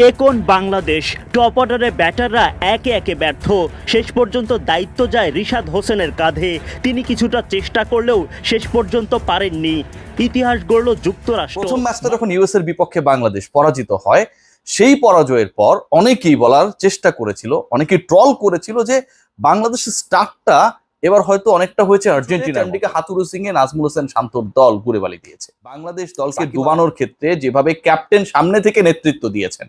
এ কোন বাংলাদেশ? টপ অর্ডারে ব্যাটাররা একে একে ব্যর্থ। শেষ পর্যন্ত দায়িত্ব যায় রিশাদ হোসেনের কাঁধে। তিনি কিছুটা চেষ্টা করলেও শেষ পর্যন্ত পারেননি। ইতিহাস গড়ল যুক্তরাষ্ট্র। প্রথম ম্যাচটা যখন ইউএস এর বিপক্ষে বাংলাদেশ পরাজিত হয়, সেই পরাজয়ের পর অনেকেই বলার চেষ্টা করেছিল, অনেকেই ট্রল করেছিল যে বাংলাদেশের স্টার্টটা এবার হয়তো অনেকটা হয়েছে আর্জেন্টিনার দিকে। হাতুরু সিং এ নাজমুল হোসেন শান্তর দল ঘুরে বালি দিয়েছে। বাংলাদেশ দলকে ডুবানোর ক্ষেত্রে যেভাবে ক্যাপ্টেন সামনে থেকে নেতৃত্ব দিয়েছেন,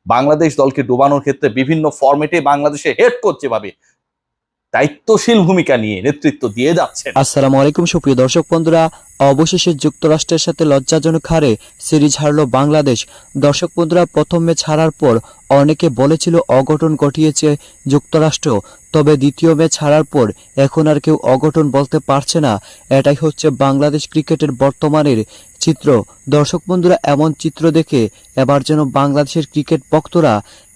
বাংলাদেশ দলকে ডুবানোর ক্ষেত্রে বিভিন্ন ফরম্যাটে বাংলাদেশে হেড কোচ যেভাবে দায়িত্বশীল ভূমিকা নিয়ে নেতৃত্ব দিয়ে যাচ্ছেন। আসসালামু আলাইকুম সুপ্রিয় দর্শক বন্ধুরা, অবশেষে যুক্তরাষ্ট্রের সাথে লজ্জাজনক হারে সিরিজ হারলো বাংলাদেশ। দর্শক বন্ধুরা, প্রথম ম্যাচ হারার পর অনেকে বলেছিল অঘটন ঘটিয়েছে যুক্তরাষ্ট্র, তবে দ্বিতীয় ম্যাচ হারার পর এখন আর কেউ অঘটন বলতে পারছে না। এটাই হচ্ছে বাংলাদেশ ক্রিকেটের বর্তমানের চিত্র। দর্শক বন্ধুরা, এমন চিত্র দেখে এবার যেন বাংলাদেশের ক্রিকেট ভক্তরা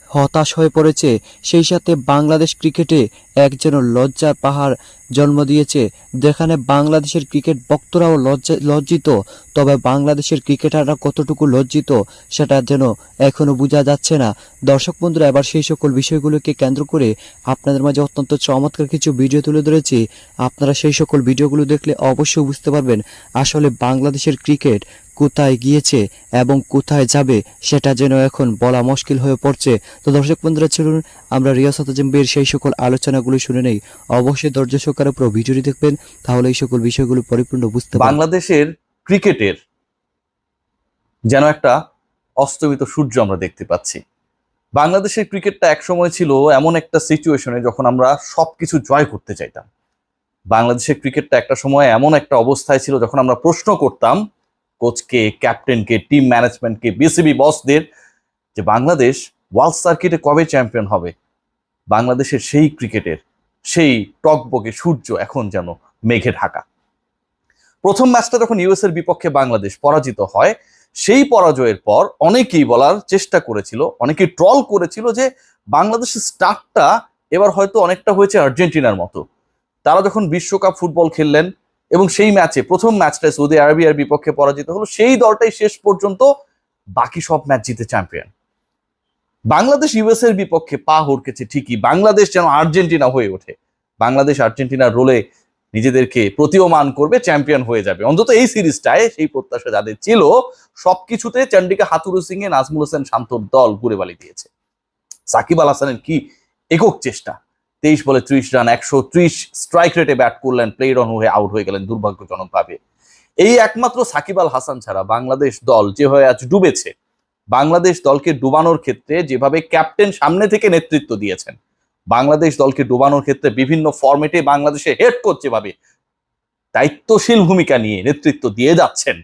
হতাশ হয়ে পড়েছে। সেই সাথে বাংলাদেশ ক্রিকেটে এক যেন লজ্জার পাহাড় জন্ম দিয়েছে, যেখানে বাংলাদেশের ক্রিকেট ভক্তরাও লজ্জিত, তবে বাংলাদেশের ক্রিকেটাররা কতটুকু লজ্জিত সেটা যেন এখনো বোঝা যাচ্ছে না। দর্শক বন্ধুরা, এবার সেই সকল বিষয়গুলোকে কেন্দ্র করে আপনাদের মাঝে অত্যন্ত চমৎকার কিছু ভিডিও তুলে ধরেছি। আপনারা সেই সকল ভিডিওগুলো দেখলে অবশ্যই বুঝতে পারবেন আসলে বাংলাদেশের ক্রিকেট কোথায় গিয়েছে এবং কোথায় যাবে সেটা যেন এখন বলা মুশকিল হয়ে পড়ছে। তো দর্শক বন্ধুরা, চলুন আমরা রিয়াসাত আজমের সেই সকল আলোচনাগুলো শুনে নেই। অবশ্যই ধৈর্য সহকারে পুরো ভিডিওটি দেখবেন, তাহলে এই সকল বিষয়গুলো পরিপূর্ণ বুঝতে পারবেন। বাংলাদেশের ক্রিকেটের যেন একটা অস্তমিত সূর্য আমরা দেখতে পাচ্ছি। বাংলাদেশের ক্রিকেটটা একসময় ছিল এমন একটা সিচুয়েশনে যখন আমরা সবকিছু জয় করতে চাইতাম। বাংলাদেশের ক্রিকেটটা একটা সময় এমন একটা অবস্থায় ছিল যখন আমরা প্রশ্ন করতাম কোচকে, ক্যাপ্টেনকে, টিম ম্যানেজমেন্টকে, বিসিবি বসদের যে বাংলাদেশ ওয়ার্ল্ড সার্কিটে কবে চ্যাম্পিয়ন হবে। বাংলাদেশের সেই ক্রিকেটের সেই টকবকে সূর্য এখন যেন মেঘে ঢাকা। প্রথম ম্যাচটা যখন ইউএস এর বিপক্ষে বাংলাদেশ পরাজিত হয়, সেই পরাজয়ের পর অনেকেই বলার চেষ্টা করেছিল, অনেকেই ট্রল করেছিল যে বাংলাদেশের স্টার্টটা এবার হয়তো অনেকটা হয়েছে আর্জেন্টিনার মতো। তারা যখন বিশ্বকাপ ফুটবল খেললেন এবং সেই ম্যাচে প্রথম ম্যাচটায় সৌদি আরবিয়ার বিপক্ষে পরাজিত হলো, সেই দলটাই শেষ পর্যন্ত বাকি সব ম্যাচ জিতে চ্যাম্পিয়ন। বাংলাদেশ ইউএস এর বিপক্ষে পা হড়কেছে ঠিকই, বাংলাদেশ যেন আর্জেন্টিনা হয়ে ওঠে। বাংলাদেশ আর্জেন্টিনার রোলে নিজেদেরকে প্রতীয়মান করবে, চ্যাম্পিয়ন হয়ে যাবে। অন্তত এই সিরিজটায় সেই প্রত্যাশা যাদের ছিল, সবকিছুতে চন্ডিকা হাতুরু সিং এ নাজমুল হোসেন শান্তর দল ঘুরে বালি দিয়েছে। সাকিব আল হাসানের কি একক চেষ্টা, 23 বলে 30 রান, 130 স্ট্রাইক রেটে ব্যাট করলেন, প্লেড অন হয়ে আউট হয়ে গেলেন দুর্ভাগ্যজনকভাবে। এই একমাত্র সাকিব আল হাসান ছাড়া বাংলাদেশ দল যেভাবে আজ ডুবেছে, বাংলাদেশ দলকে ডুবানোর ক্ষেত্রে যেভাবে ক্যাপ্টেন সামনে থেকে নেতৃত্ব দিয়েছেন, বাংলাদেশ দলকে ডুবানোর ক্ষেত্রে বিভিন্ন ফরম্যাটে বাংলাদেশে হেড কোচ যেভাবে দায়িত্বশীল ভূমিকা নিয়ে নেতৃত্ব দিয়ে যাচ্ছেন,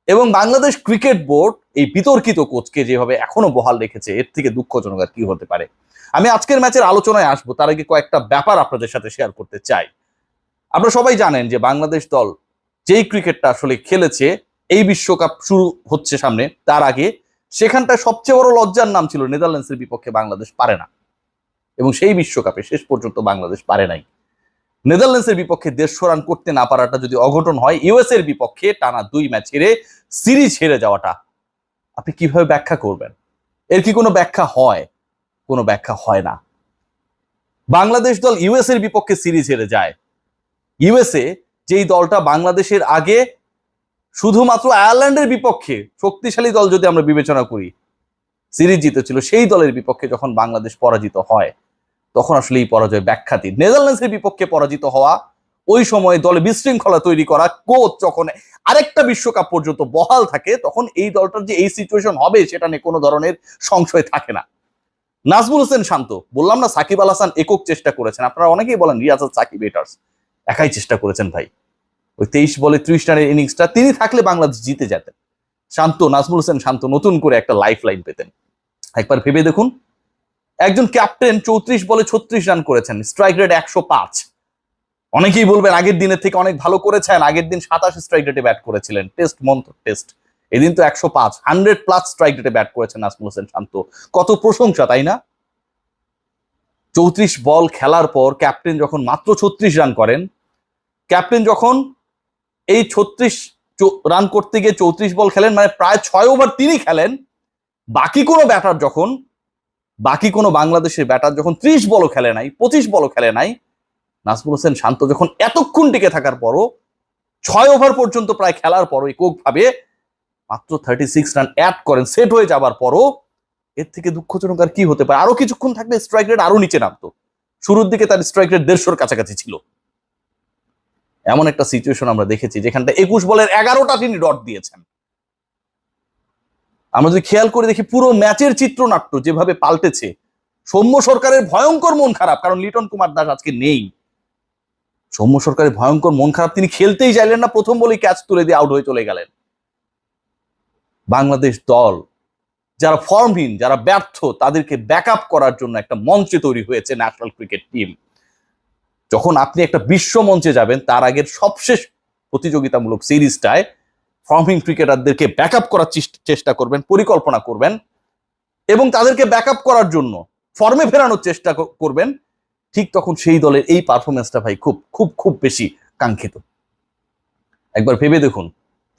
এবং বাংলাদেশ ক্রিকেট বোর্ড এই বিতর্কিত কোচকে যেভাবে এখনো বহাল রেখেছে, এর থেকে দুঃখজনক আর কি হতে পারে। আমি আজকের ম্যাচের আলোচনায় আসবো, তার আগে কয়েকটা ব্যাপার আপনাদের সাথে শেয়ার করতে চাই। আপনারা সবাই জানেন যে বাংলাদেশ দল যেই ক্রিকেটটা আসলে খেলেছে, এই বিশ্বকাপ শুরু হচ্ছে সামনে, তার আগে সেখানটায় সবচেয়ে বড় লজ্জার নাম ছিল নেদারল্যান্ডসের বিপক্ষে বাংলাদেশ পারে না, এবং সেই বিশ্বকাপে শেষ পর্যন্ত বাংলাদেশ পারে নাই। নেদারল্যান্ডসের বিপক্ষে 150 রান করতে না পারাটা যদি অঘটন হয়, ইউএস এর বিপক্ষে টানা 2 ম্যাচ হেরে সিরিজ হেরে যাওয়াটা আপনি কিভাবে ব্যাখ্যা করবেন? এর কি কোনো ব্যাখ্যা হয়? কোনো ব্যাখ্যা হয় না। বাংলাদেশ দল ইউএস এর বিপক্ষে সিরিজ হেরে যায়। ইউএসএ যেই দলটা বাংলাদেশের আগে শুধুমাত্র আয়ারল্যান্ডের বিপক্ষে শক্তিশালী দল যদি আমরা বিবেচনা করি সিরিজ জিতেছিল, সেই দলের বিপক্ষে যখন বাংলাদেশ পরাজিত হয়, তখন আসলে এই পরাজয় ব্যাখ্যাতীত। নেদারল্যান্ডসের বিপক্ষে পরাজিত হওয়া, ওই সময় দলে বিশৃঙ্খলা তৈরি করা, কোচ যখন আরেকটা বিশ্বকাপ পর্যন্ত বহাল থাকে, তখন এই দলটার যে এই সিচুয়েশন হবে সেটা নিয়ে কোনো ধরনের সংশয় থাকে না। নাজমুল হোসেন শান্ত, বললাম না সাকিব আল হাসান একক চেষ্টা করেছেন। আপনারা অনেকেই বলেন রিয়াসাত সাকিব হেটার্স, একাই চেষ্টা করেছেন ভাই। ওই 23 বলে 30 রানের ইনিংসটা তিনি থাকলে বাংলাদেশ জিতে যেতেন। শান্ত, নাজমুল হোসেন শান্ত নতুন করে একটা লাইফ লাইন পেতেন। একবার ভেবে দেখুন, একজন ক্যাপ্টেন 34 বলে 36 রান করেছেন, স্ট্রাইক রেট 105। অনেকেই বলবেন আগের দিনের থেকে অনেক ভালো করেছেন, আগের দিন 27 স্ট্রাইক রেটে ব্যাট করেছিলেন, টেস্ট মন্থ টেস্ট, এদিন তো 105, 100+ স্ট্রাইক রেটে ব্যাট করেছেন নাজমুল হোসেন শান্ত। কত প্রশংসা, তাই না? 34 বল খেলার পর ক্যাপ্টেন যখন মাত্র 36 রান করেন, ক্যাপ্টেন যখন এই 36 রান করতে গিয়ে 34 বল খেলেন, মানে প্রায় 6 ওভার তিনি খেলেন, বাকি কোনো বাংলাদেশের ব্যাটার যখন 30 বলও খেলে নাই, 25 বলও খেলে নাই, নাজমুল হোসেন শান্ত যখন এতক্ষণ টিকে থাকার পরও 6 ওভার পর্যন্ত প্রায় খেলার পরও এককভাবে মাত্র 36 রান অ্যাড করেন, সেট হয়ে যাবার পরও এর থেকে দুঃখজনক আর কি হতে পারে? আরো কিছুক্ষণ থাকলে স্ট্রাইক রেট আরো নিচে নামতো। শুরুর দিকে তার স্ট্রাইক রেট 150-র কাছাকাছি ছিল। এমন একটা সিচুয়েশন আমরা দেখেছি যেখানটা 21 বলের 11টা তিনি ডট দিয়েছেন। আমরা যদি খেয়াল করে দেখি পুরো ম্যাচের চিত্রনাট্য যেভাবে পাল্টেছে, সৌম্য সরকারের ভয়ঙ্কর মন খারাপ, কারণ লিটন কুমার দাস আজকে নেই। সৌম্য সরকারের ভয়ঙ্কর মন খারাপ, তিনি খেলতেই চাইলেন না, প্রথম বলেই ক্যাচ তুলে দিয়ে আউট হয়ে চলে গেলেন। বাংলাদেশ দল যারা ফর্মহীন, যারা ব্যর্থ, তাদেরকে ব্যাকআপ করার জন্য একটা মঞ্চে তৈরি হয়েছে ন্যাশনাল ক্রিকেট টিম। যখন আপনি একটা বিশ্ব মঞ্চে যাবেন, তার আগের সবশেষ প্রতিযোগিতামূলক সিরিজটায় ফর্মহীন ক্রিকেটারদেরকে ব্যাকআপ করার চেষ্টা করবেন, পরিকল্পনা করবেন এবং তাদেরকে ব্যাকআপ করার জন্য ফর্মে ফেরানোর চেষ্টা করবেন, ঠিক তখন সেই দলের এই পারফরমেন্সটা ভাই খুব খুব খুব বেশি কাঙ্ক্ষিত। একবার ভেবে দেখুন,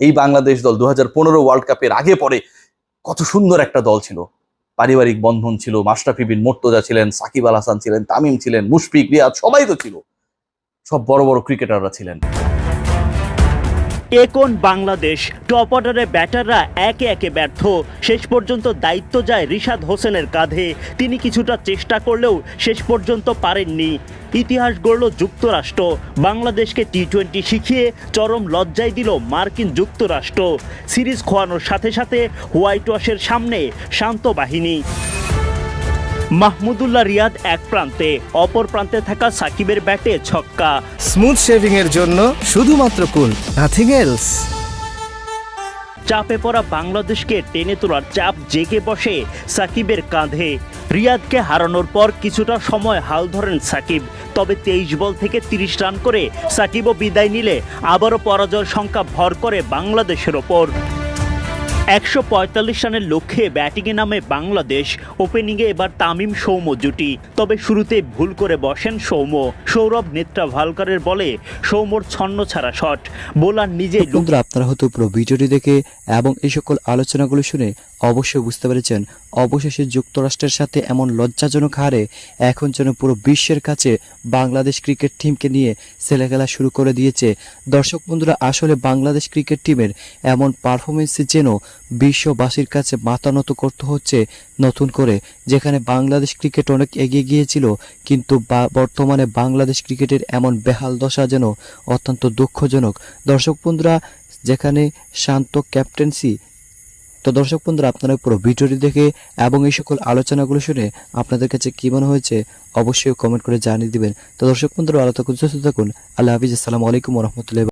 এই বাংলাদেশ দল 2015 ওয়ার্ল্ড কাপের আগে পরে কত সুন্দর একটা দল ছিল, পারিবারিক বন্ধন ছিল, মাশরাফি বিন মুর্তজা ছিলেন, সাকিব আল হাসান ছিলেন, তামিম ছিলেন, মুশফিক, রিয়াদ, সবাই তো ছিল, সব বড় বড় ক্রিকেটাররা ছিলেন। এখন বাংলাদেশ টপ অর্ডারে ব্যাটাররা একে একে ব্যর্থ। শেষ পর্যন্ত দায়িত্ব যায় রিশাদ হোসেনের কাঁধে। তিনি কিছুটা চেষ্টা করলেও শেষ পর্যন্ত পারেননি। ইতিহাস গড়ল যুক্তরাষ্ট্র। বাংলাদেশকে টি-20 শিখিয়ে চরম লজ্জায় দিল মার্কিন যুক্তরাষ্ট্র। সিরিজ খোয়ানোর সাথে সাথে হোয়াইট ওয়াশের সামনে শান্ত বাহিনী। মাহমুদুল্লাহ রিয়াদ এক প্রান্তে, অপর প্রান্তে থাকা সাকিবের ব্যাটে ছক্কা। স্মুথ শেভিং এর জন্য শুধুমাত্র কুল, নাথিং এলস। চাপে পড়া বাংলাদেশকে টেনে তোলার চাপ জেগে বসে সাকিবের কাঁধে। রিয়াদকে হারানোর পর কিছুটা সময় হাল ধরেন সাকিব, তবে 23 বল থেকে 30 রান করে সাকিবও বিদায় নিলে আবারও পরাজয়ের সংখ্যা ভর করে বাংলাদেশের ওপর। 145 রানের লক্ষ্যে ব্যাটিংয়ে নামে বাংলাদেশ। ওপেনিংয়ে এবার তামিম সৌম্য জুটি, তবে শুরুতে ভুল করে বসেন সৌম্য। সৌরভ নেত্রাভালকারের বলে সৌম্যর ছন্ন ছাড়া শট, বোলার নিজেই। বন্ধুরা, আপনারা হয়তো পুরো ভিডিওটি দেখে এবং এই সকল আলোচনাগুলো শুনে অবশ্যই বুঝতে পেরেছেন, অবশেষে যুক্তরাষ্ট্রের সাথে এমন লজ্জাজনক হারে এখন যেন পুরো বিশ্বের কাছে বাংলাদেশ ক্রিকেট টিমকে নিয়ে ছেলে খেলা শুরু করে দিয়েছে। দর্শক বন্ধুরা, আসলে বাংলাদেশ ক্রিকেট টিমের এমন পারফরমেন্সে যেন বিশ্ববাসীর কাছে মাথা নত করতে হচ্ছে নতুন করে। যেখানে বাংলাদেশ ক্রিকেট অনেক এগিয়ে গিয়েছিল, কিন্তু বর্তমানে বাংলাদেশ ক্রিকেটের এমন বেহাল দশা যেন অত্যন্ত দুঃখজনক। দর্শক বন্ধুরা, যেখানে শান্ত ক্যাপ্টেন্সি। তো দর্শক বন্ধুরা, আপনারা পুরো ভিডিওটি দেখে এবং এই সকল আলোচনাগুলো শুনে আপনাদের কাছে কী মনে হয়েছে অবশ্যই কমেন্ট করে জানিয়ে দিবেন। তো দর্শক বন্ধুরা, ভালো থাকুন, সুস্থ থাকুন। আল্লাহ হাফিজ। আসসালামু আলাইকুম ওয়া রাহমাতুল্লাহি।